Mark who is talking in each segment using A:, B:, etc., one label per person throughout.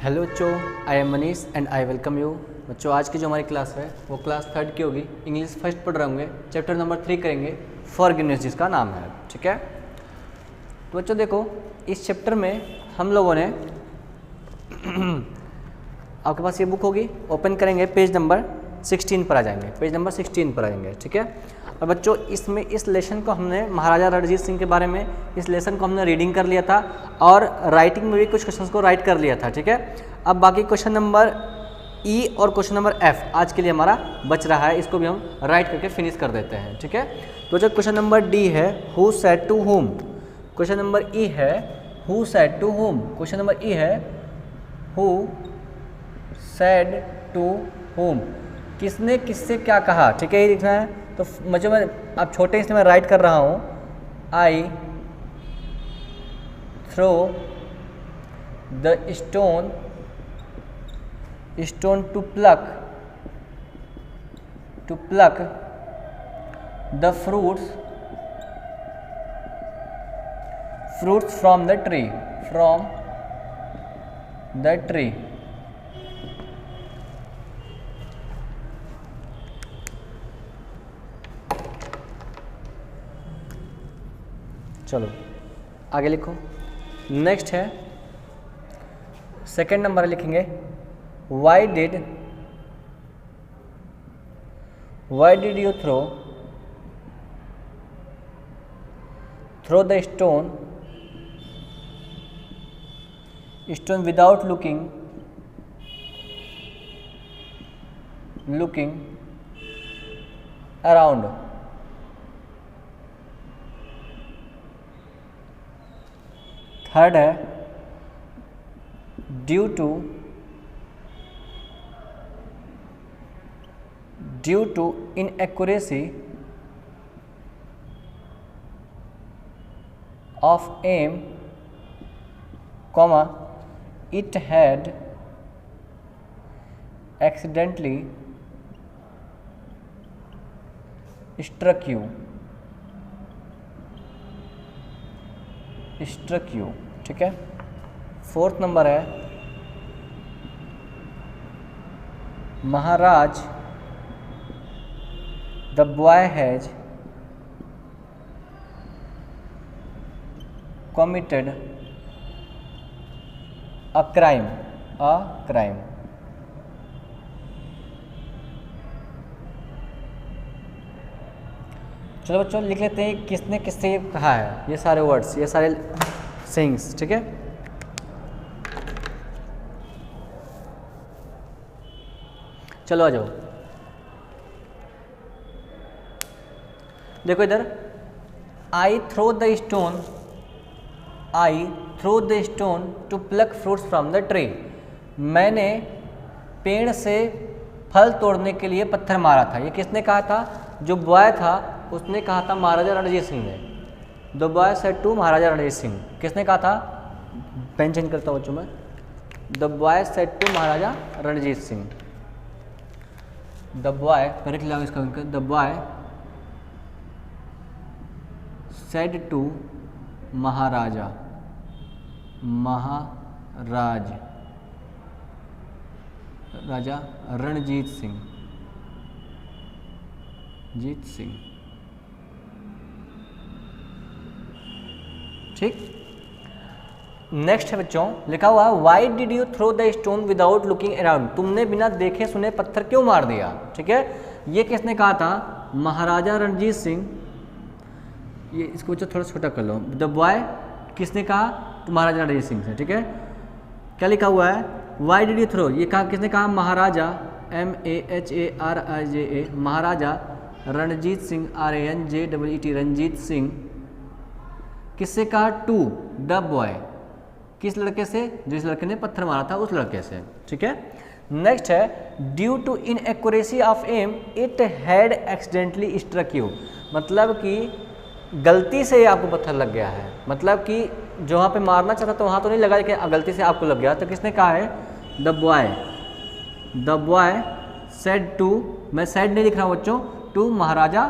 A: Hello बच्चों, I am Manish and I welcome you. बच्चों आज की जो हमारी क्लास है वो क्लास 3 की होगी। इंग्लिश फर्स्ट पढ़ रहे होंगे, चैप्टर नंबर 3 करेंगे, फॉरगिवनेस जिसका नाम है। ठीक है, तो बच्चों देखो इस चैप्टर में हम लोगों ने आपके पास ये बुक होगी, ओपन करेंगे पेज नंबर 16 पर आ जाएंगे, पेज नंबर 16 पर आ जाएंगे। ठीक है, और बच्चों इसमें इस लेसन को हमने महाराजा रणजीत सिंह के बारे में इस लेसन को हमने रीडिंग कर लिया था और राइटिंग में भी कुछ क्वेश्चंस को राइट कर लिया था। ठीक है, अब बाकी क्वेश्चन नंबर ई और क्वेश्चन नंबर एफ आज के लिए हमारा बच रहा है, इसको भी हम राइट करके फिनिश कर देते हैं। ठीक है, तो जो क्वेश्चन नंबर डी है who said to whom, question number E है who said to whom, question number E है हु सेड टू होम, किसने किससे क्या कहा। ठीक है, ये लिखना है। तो मुझे मैं आप छोटे इसमें मैं राइट कर रहा हूँ, I throw the stone to pluck the fruits from the tree चलो आगे लिखो। नेक्स्ट है सेकेंड नंबर लिखेंगे, why did you throw the stone without looking around. Third है due to inaccuracy of aim, it had accidentally struck you। ठीक है, fourth number है Maharaj the boy has committed a crime. चलो बच्चों लिख लेते हैं किसने किससे कहा है, ये सारे वर्ड्स, ये सारे सेइंग्स। ठीक है, चलो आ जाओ। देखो इधर, I throw the stone to pluck fruits from the tree, मैंने पेड़ से फल तोड़ने के लिए पत्थर मारा था। ये किसने कहा था? जो बॉय था उसने कहा था महाराजा रणजीत सिंह ने। The boy said to Maharaja Ranjit Singh, किसने कहा था? पेन चेंज करता हूँ बच्चों में। The boy said to Maharaja Ranjit Singh. The boy लिख लिया इसका, the boy said to Maharaj Raja Ranjit Singh. ठीक, नेक्स्ट है बच्चों लिखा हुआ why did you throw the stone without looking around, तुमने बिना देखे सुने पत्थर क्यों मार दिया। ठीक है, ये किसने कहा था? महाराजा रणजीत सिंह। ये इसको बच्चों थोड़ा छोटा कर लो। द बॉय किसने कहा? तो महाराजा रणजीत सिंह से। ठीक है, क्या लिखा हुआ है? वाई डिड यू थ्रो, ये कहा किसने कहा? महाराजा MAHARAJA महाराजा रणजीत सिंह RANJEET रणजीत सिंह। किससे कहा? टू द बॉय, किस लड़के से? जिस लड़के ने पत्थर मारा था उस लड़के से। ठीक है, नेक्स्ट है due to inaccuracy of aim it had accidentally struck you, मतलब कि गलती से आपको पत्थर लग गया है, मतलब कि जो वहाँ पे मारना चाहता तो वहाँ तो नहीं लगा, लेकिन गलती से आपको लग गया। तो किसने कहा है? द बॉय सेड टू, मैं सेड नहीं लिख रहा हूँ बच्चों, टू महाराजा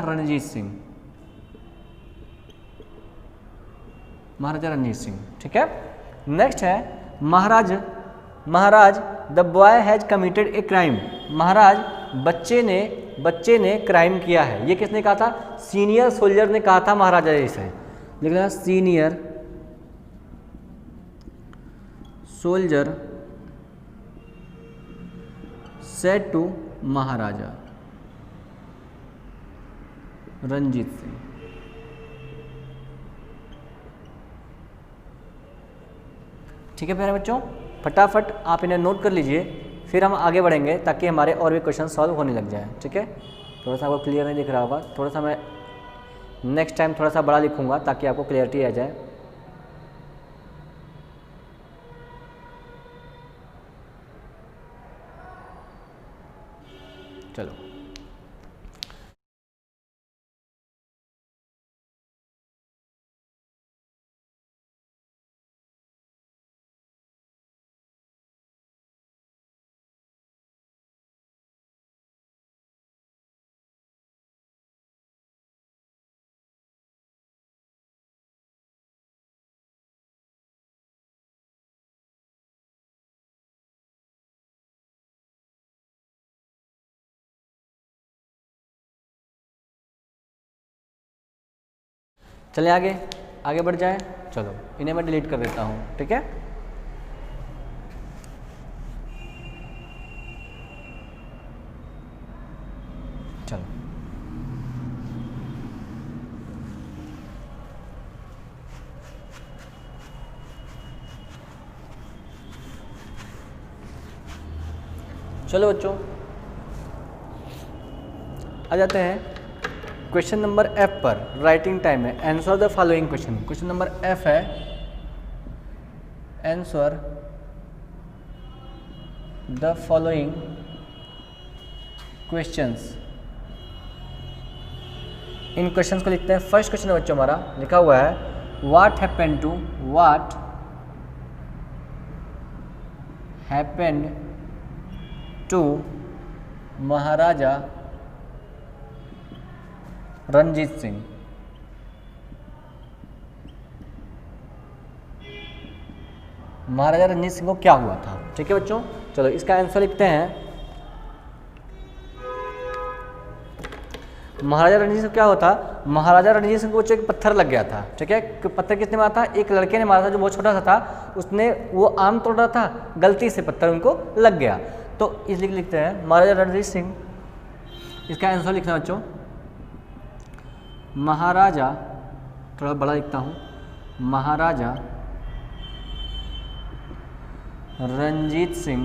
A: रणजीत सिंह। महाराजा रणजीत सिंह, ठीक है। नेक्स्ट है Maharaj the boy has committed a crime, Maharaj बच्चे ने क्राइम किया है। ये किसने कहा था? सीनियर सोल्जर ने कहा था महाराजा जी से। लिखना senior soldier said to Maharaja Ranjit Singh. ठीक है प्यारे बच्चों, फटाफट आप इन्हें नोट कर लीजिए, फिर हम आगे बढ़ेंगे ताकि हमारे और भी क्वेश्चन सॉल्व होने लग जाए। ठीक है, थोड़ा सा आपको क्लियर नहीं दिख रहा होगा, थोड़ा सा मैं नेक्स्ट टाइम थोड़ा सा बड़ा लिखूंगा ताकि आपको क्लियरिटी आ जाए। चलो चलिए आगे बढ़ जाए। चलो इन्हें मैं डिलीट कर देता हूँ। ठीक है, चलो चलो बच्चों आ जाते हैं क्वेश्चन नंबर एफ पर। राइटिंग टाइम है। Answer the following question. Question number F है आंसर द फॉलोइंग क्वेश्चंस। इन क्वेश्चंस को लिखते हैं। फर्स्ट क्वेश्चन है बच्चों हमारा, लिखा हुआ है what happened to Maharaja Ranjit Singh. Maharaja Ranjit Singh को क्या हुआ था? ठीक है बच्चों, चलो इसका आंसर लिखते हैं। महाराजा रणजीत सिंह को क्या हुआ था? महाराजा रणजीत सिंह को एक पत्थर लग गया था। ठीक है, पत्थर किसने मारा था? एक लड़के ने मारा था जो बहुत छोटा सा था। उसने वो आम तोड़ रहा था, गलती से पत्थर उनको लग गया। तो इसलिए लिखते हैं महाराजा रणजीत सिंह। इसका आंसर लिखना बच्चों महाराजा, थोड़ा बड़ा लिखता हूँ, Maharaja Ranjit Singh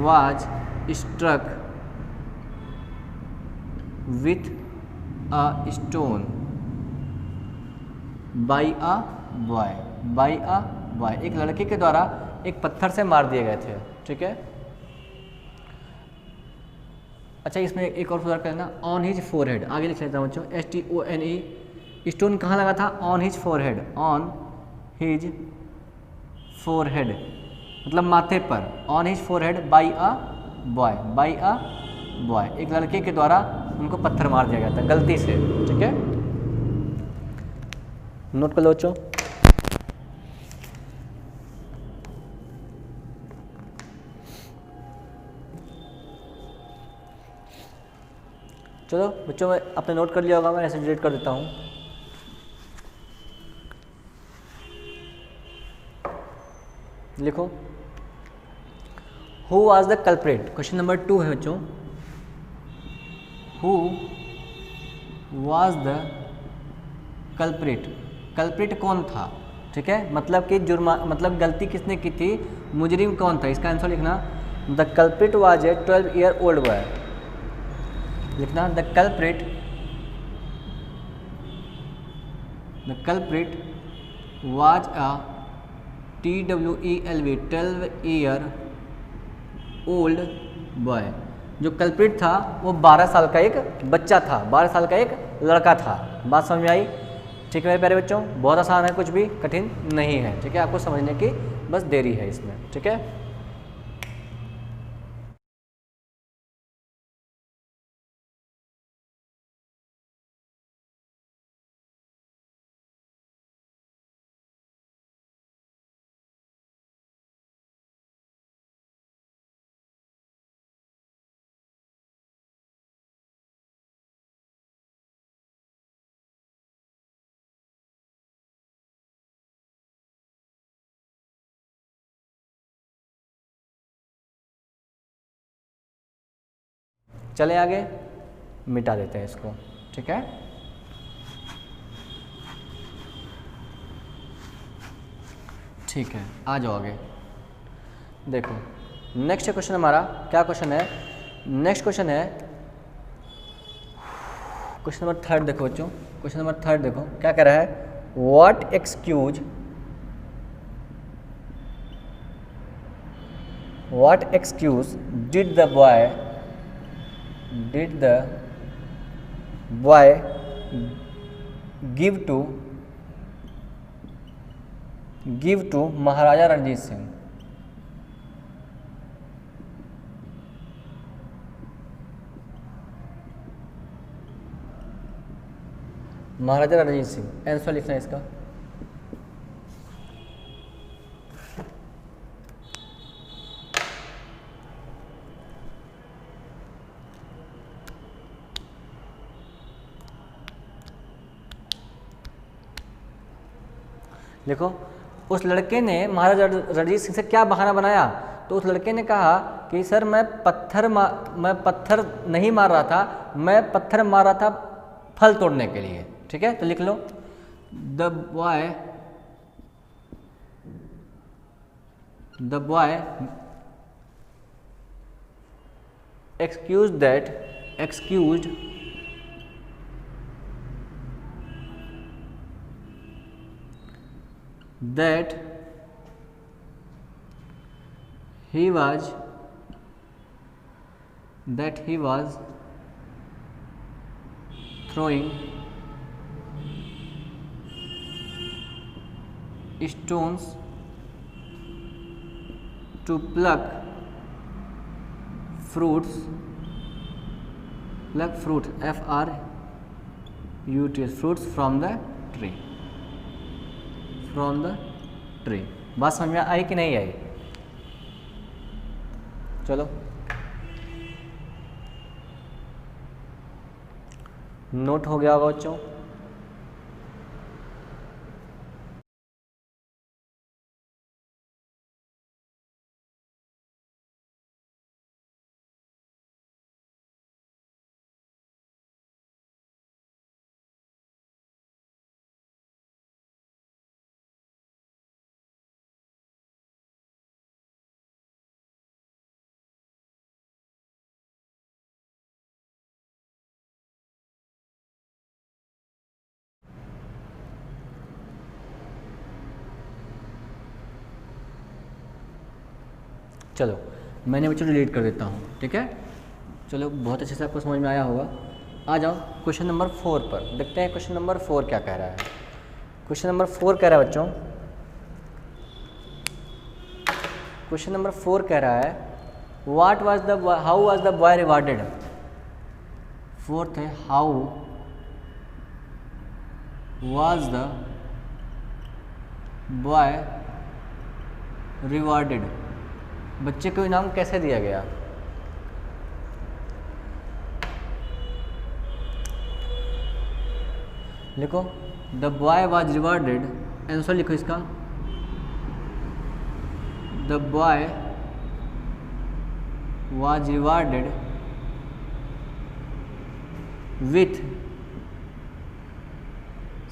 A: was struck with a stone by a boy. एक लड़के के द्वारा एक पत्थर से मार दिए गए थे। ठीक है, अच्छा इसमें एक और सुधार करना, ऑन हिज फोरहेड। आगे लिख लेता हूँ बच्चों STONE। स्टोन कहाँ लगा था? On his forehead. On his forehead मतलब माथे पर। On his forehead by a boy. एक लड़के के द्वारा उनको पत्थर मार दिया गया था गलती से। ठीक है, नोट कर लो बच्चों। चलो बच्चों, मैं आपने नोट कर लिया होगा, मैं ऐसे डिलीट कर देता हूँ। लिखो who was the culprit. Question number 2 है बच्चों, who was the culprit. Culprit कौन था? ठीक है, मतलब कि मतलब गलती किसने की थी, मुजरिम कौन था? इसका आंसर लिखना the culprit was a 12 year old boy. लिखना the culprit was a TWELV 12 year old boy. जो कल्प्रिट था वो 12 साल का एक बच्चा था, 12 साल का एक लड़का था। बात समझ में आई? ठीक है मेरे प्यारे बच्चों, बहुत आसान है, कुछ भी कठिन नहीं है। ठीक है, आपको समझने की बस देरी है इसमें। ठीक है। चले आगे, मिटा देते हैं इसको, ठीक है। ठीक है, आ जाओ आगे। देखो नेक्स्ट क्वेश्चन हमारा क्या क्वेश्चन है, नेक्स्ट क्वेश्चन है क्वेश्चन नंबर 3 देखो बच्चों, क्वेश्चन नंबर 3 देखो क्या कह रहा है, what excuse did the boy give to Maharaja Ranjit Singh. Maharaja Ranjit Singh, answer लिखना है इसका। देखो उस लड़के ने महाराजा रणजीत सिंह से क्या बहाना बनाया, तो उस लड़के ने कहा कि सर मैं पत्थर नहीं मार रहा था, मैं पत्थर मार रहा था फल तोड़ने के लिए, ठीक है। तो लिख लो, the boy excused that he was throwing stones to pluck fruits, fruits from the tree, बात समझ में आई कि नहीं आई? चलो नोट हो गया होगा बच्चों। चलो मैंने बच्चों डिलीट कर देता हूँ, ठीक है। चलो बहुत अच्छे से आपको समझ में आया होगा। आ जाओ क्वेश्चन नंबर 4 पर, देखते हैं क्वेश्चन नंबर 4 क्या कह रहा है। क्वेश्चन नंबर 4 कह रहा है बच्चों, क्वेश्चन नंबर 4 कह रहा है how was the boy rewarded. Fourth है how was the boy rewarded, बच्चे को इनाम कैसे दिया गया। लिखो the boy was rewarded, answer लिखो इसका। The boy was rewarded with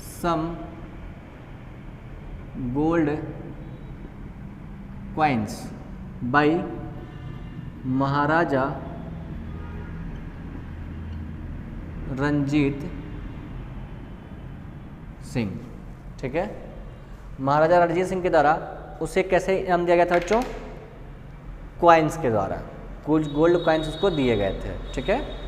A: some gold coins by Maharaja Ranjit Singh, ठीक है। महाराजा रणजीत सिंह के द्वारा उसे कैसे इनाम दिया गया था बच्चों, कॉइन्स के द्वारा, कुछ गोल्ड कॉइन्स उसको दिए गए थे, ठीक है।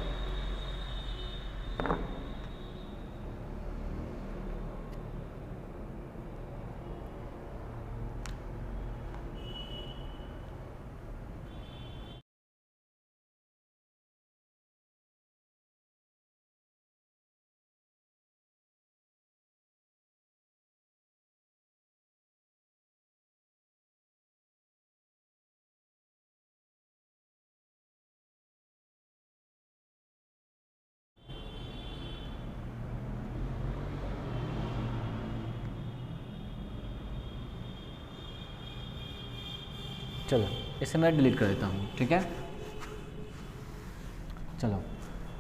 A: चलो इसे मैं डिलीट कर देता हूँ, ठीक है। चलो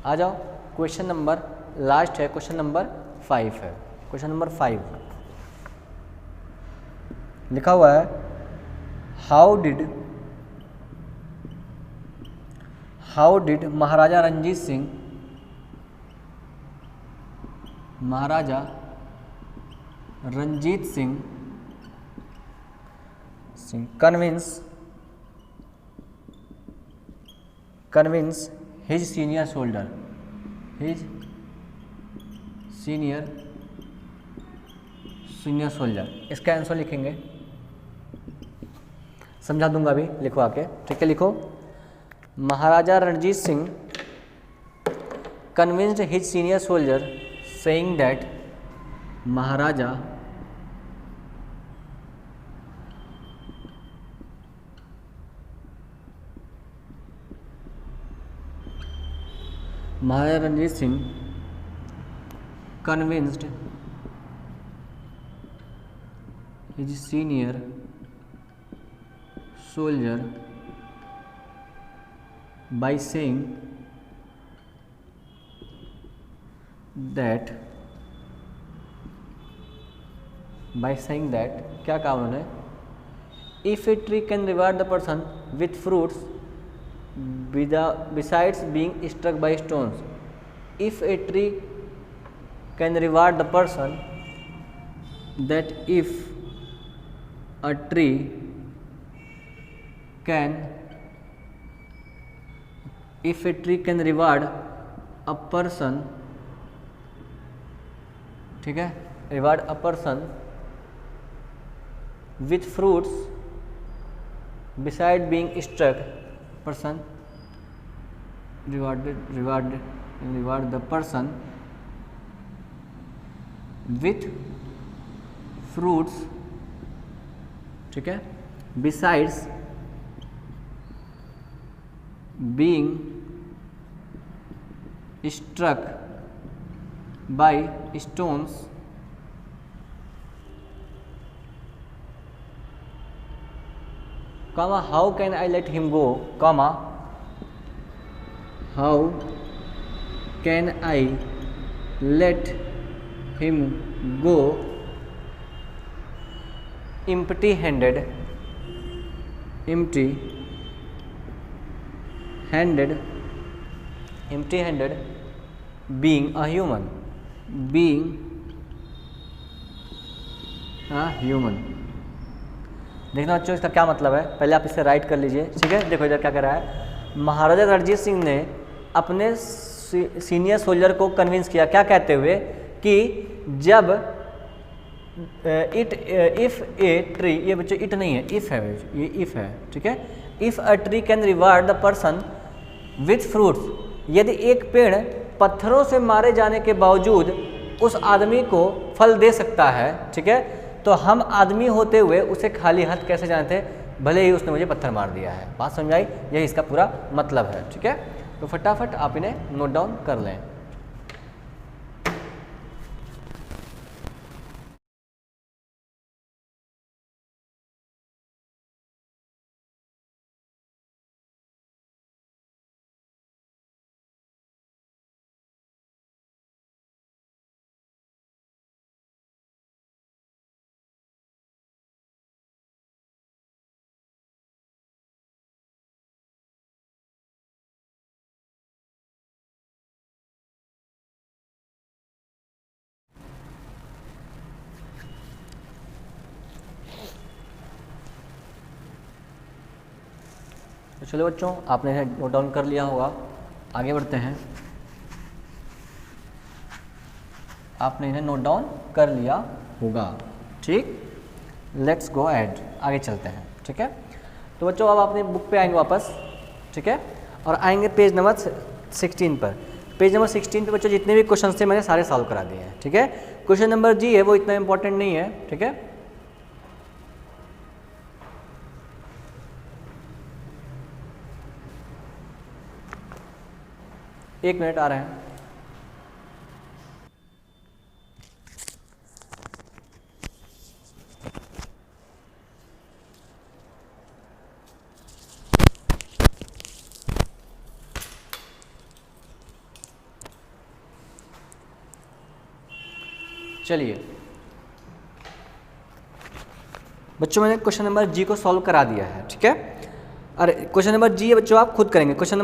A: आ जाओ, क्वेश्चन नंबर लास्ट है, क्वेश्चन नंबर 5 है। क्वेश्चन नंबर 5 लिखा हुआ है, how did Maharaja Ranjit Singh convince his senior soldier, इसका आंसर लिखेंगे, समझा दूंगा अभी, लिखो आके, ठीक है। लिखो, Maharaja Ranjit Singh convinced his senior soldier saying that Maharaja Ranjit Singh convinced his senior soldier by saying that क्या कहा उन्होंने, if a tree can reward the person with fruits besides being struck by stones, if a tree can reward the person, that if a tree can reward a person, ठीक है, reward a person with fruits beside being struck, person reward the person with fruits, ठीक है, besides being struck by stones, comma, how can I let him go, comma, how can I let him go empty handed being a human, देखना बच्चों इसका क्या मतलब है, पहले आप इसे राइट कर लीजिए, ठीक है। देखो इधर क्या कर रहा है, महाराजा रणजीत सिंह ने अपने सीनियर सोल्जर को कन्विंस किया, क्या कहते हुए कि जब इफ ए ट्री, ये बच्चों इट नहीं है, इफ है, ये इफ है, ठीक है। If a tree can reward the person with fruits, यदि एक पेड़ पत्थरों से मारे जाने के बावजूद उस आदमी को फल दे सकता है, ठीक है, तो हम आदमी होते हुए उसे खाली हाथ कैसे जानते, भले ही उसने मुझे पत्थर मार दिया है। बात समझ आई, यही इसका पूरा मतलब है, ठीक है। तो फटाफट आप इन्हें नोट डाउन कर लें। तो चलो बच्चों, आपने इन्हें नोट डाउन कर लिया होगा, आगे बढ़ते हैं। आपने इन्हें नोट डाउन कर लिया होगा, ठीक। लेट्स गो अहेड, आगे चलते हैं, ठीक है। तो बच्चों अब अपनी बुक पे आएंगे वापस, ठीक है, और आएंगे पेज नंबर 16 पर। पेज नंबर 16 पे बच्चों जितने भी क्वेश्चन थे मैंने सारे सॉल्व करा दिए हैं, ठीक है। क्वेश्चन नंबर जी है वो इतना इंपॉर्टेंट नहीं है, ठीक है। एक मिनट आ रहे हैं। चलिए बच्चों, मैंने क्वेश्चन नंबर जी को सॉल्व करा दिया है, ठीक है। अरे क्वेश्चन नंबर जी बच्चों आप खुद करेंगे। क्वेश्चन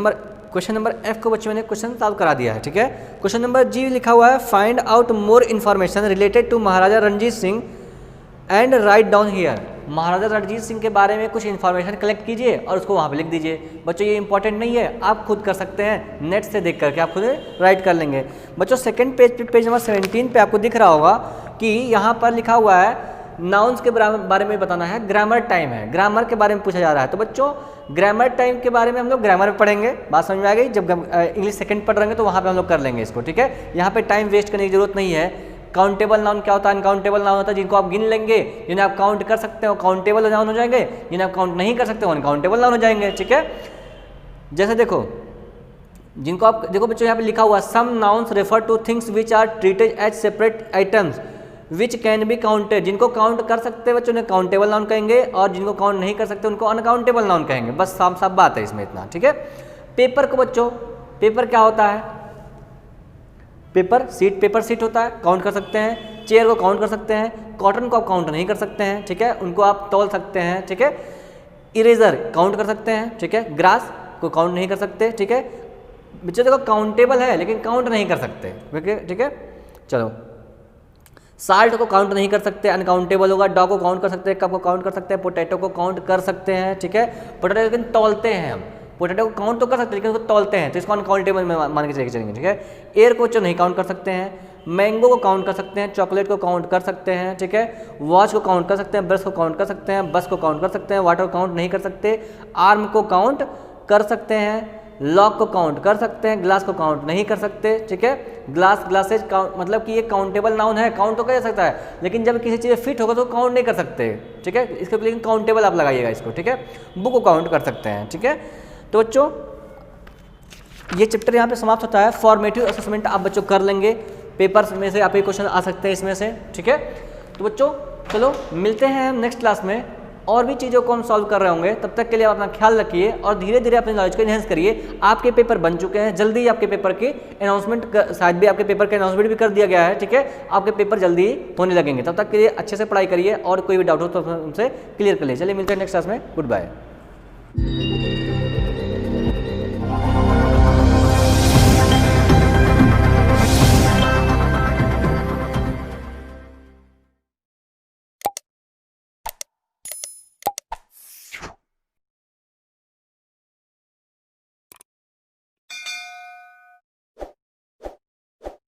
A: नंबर एफ को बच्चों मैंने क्वेश्चन सॉल्व करा दिया है, ठीक है। क्वेश्चन नंबर जी लिखा हुआ है, find out more information related to Maharaja Ranjit Singh and write down here. Maharaja Ranjit Singh के बारे में कुछ इन्फॉर्मेशन कलेक्ट कीजिए और उसको वहाँ पे लिख दीजिए। बच्चों ये इंपॉर्टेंट नहीं है, आप खुद कर सकते हैं, नेट से देख करके आप खुद राइट कर लेंगे। बच्चों सेकंड पेज पे, पेज नंबर 17 पे आपको दिख रहा होगा कि यहाँ पर लिखा हुआ है नाउन्स के बारे में बताना है, ग्रामर टाइम है, ग्रामर के बारे में पूछा जा रहा है। तो बच्चों ग्रामर टाइम के बारे में हम लोग ग्रामर में पढ़ेंगे, बात समझ में आ गई। जब इंग्लिश सेकंड पढ़ रहे हैं तो वहाँ पे हम लोग कर लेंगे इसको, ठीक है। यहाँ पे टाइम वेस्ट करने की जरूरत नहीं है। काउंटेबल नाउन क्या होता है, अनकाउंटेबल नाउन होता है जिनको आप गिन लेंगे, जिन्हें आप काउंट कर सकते हो काउंटेबल नाउन हो जाएंगे, जिन्हें आप काउंट नहीं कर सकते हो अनकाउंटेबल नाउन हो जाएंगे, ठीक है। जैसे देखो जिनको आप देखो बच्चों यहाँ पे लिखा हुआ, some nouns refer to things which are treated as separate items which can be counted. जिनको काउंट कर सकते हैं बच्चों ने काउंटेबल नाउन कहेंगे, और जिनको काउंट नहीं कर सकते उनको अनकाउंटेबल नाउन कहेंगे। बस साफ साफ बात है इसमें इतना, ठीक है। पेपर को बच्चों, पेपर क्या होता है, पेपर सीट होता है, काउंट कर सकते हैं। चेयर को काउंट कर सकते हैं, कॉटन को आप काउंट नहीं कर सकते हैं, ठीक है, उनको आप तौल सकते हैं, ठीक है। इरेजर काउंट कर सकते हैं, ठीक है, ग्रास को काउंट नहीं कर सकते, ठीक है। बच्चों देखो काउंटेबल है लेकिन काउंट नहीं कर सकते, ठीक है। चलो साल्ट को काउंट नहीं कर सकते, अनकाउंटेबल होगा। डॉग को काउंट कर सकते हैं, कप को काउंट कर सकते हैं, पोटैटो को काउंट कर सकते हैं, ठीक है। पोटैटो लेकिन तौलते हैं हम, पोटैटो को काउंट तो कर सकते हैं लेकिन उसको तौलते हैं, तो इसको अनकाउंटेबल में मान के चलेंगे, ठीक है। एयर को नहीं काउंट कर सकते हैं, मैंगो को काउंट कर सकते हैं, चॉकलेट को काउंट कर सकते हैं, ठीक है। वॉच को काउंट कर सकते हैं, ब्रश को काउंट कर सकते हैं, बस को काउंट कर सकते हैं, वाटर को काउंट नहीं कर सकते, आर्म को काउंट कर सकते हैं, लॉक को काउंट कर सकते हैं, ग्लास को काउंट नहीं कर सकते, ठीक है। ग्लासेज काउंट मतलब कि ये काउंटेबल नाउन है, काउंट तो कर सकता है लेकिन जब किसी चीज़ फिट होगा तो काउंट नहीं कर सकते, ठीक है। इसके लेकिन काउंटेबल आप लगाइएगा इसको, ठीक है। बुक को काउंट कर सकते हैं, ठीक है। तो बच्चों ये चैप्टर यहाँ पे समाप्त होता है। फॉर्मेटिव असेसमेंट आप बच्चों कर लेंगे, पेपर्स में से आपके क्वेश्चन आ सकते हैं इसमें से, ठीक है। तो बच्चों चलो मिलते हैं हम नेक्स्ट क्लास में, और भी चीज़ों को हम सॉल्व कर रहे होंगे। तब तक के लिए आप अपना ख्याल रखिए और धीरे धीरे अपने नॉलेज को इनहेंस करिए। आपके पेपर बन चुके हैं, जल्दी ही आपके पेपर के अनाउंसमेंट, शायद भी आपके पेपर के अनाउंसमेंट भी कर दिया गया है, ठीक है। आपके पेपर जल्दी ही होने लगेंगे, तब तक के लिए अच्छे से पढ़ाई करिए और कोई भी डाउट हो तो हमसे क्लियर कर लीजिए। चलिए मिलते हैं नेक्स्ट क्लास में, गुड बाय।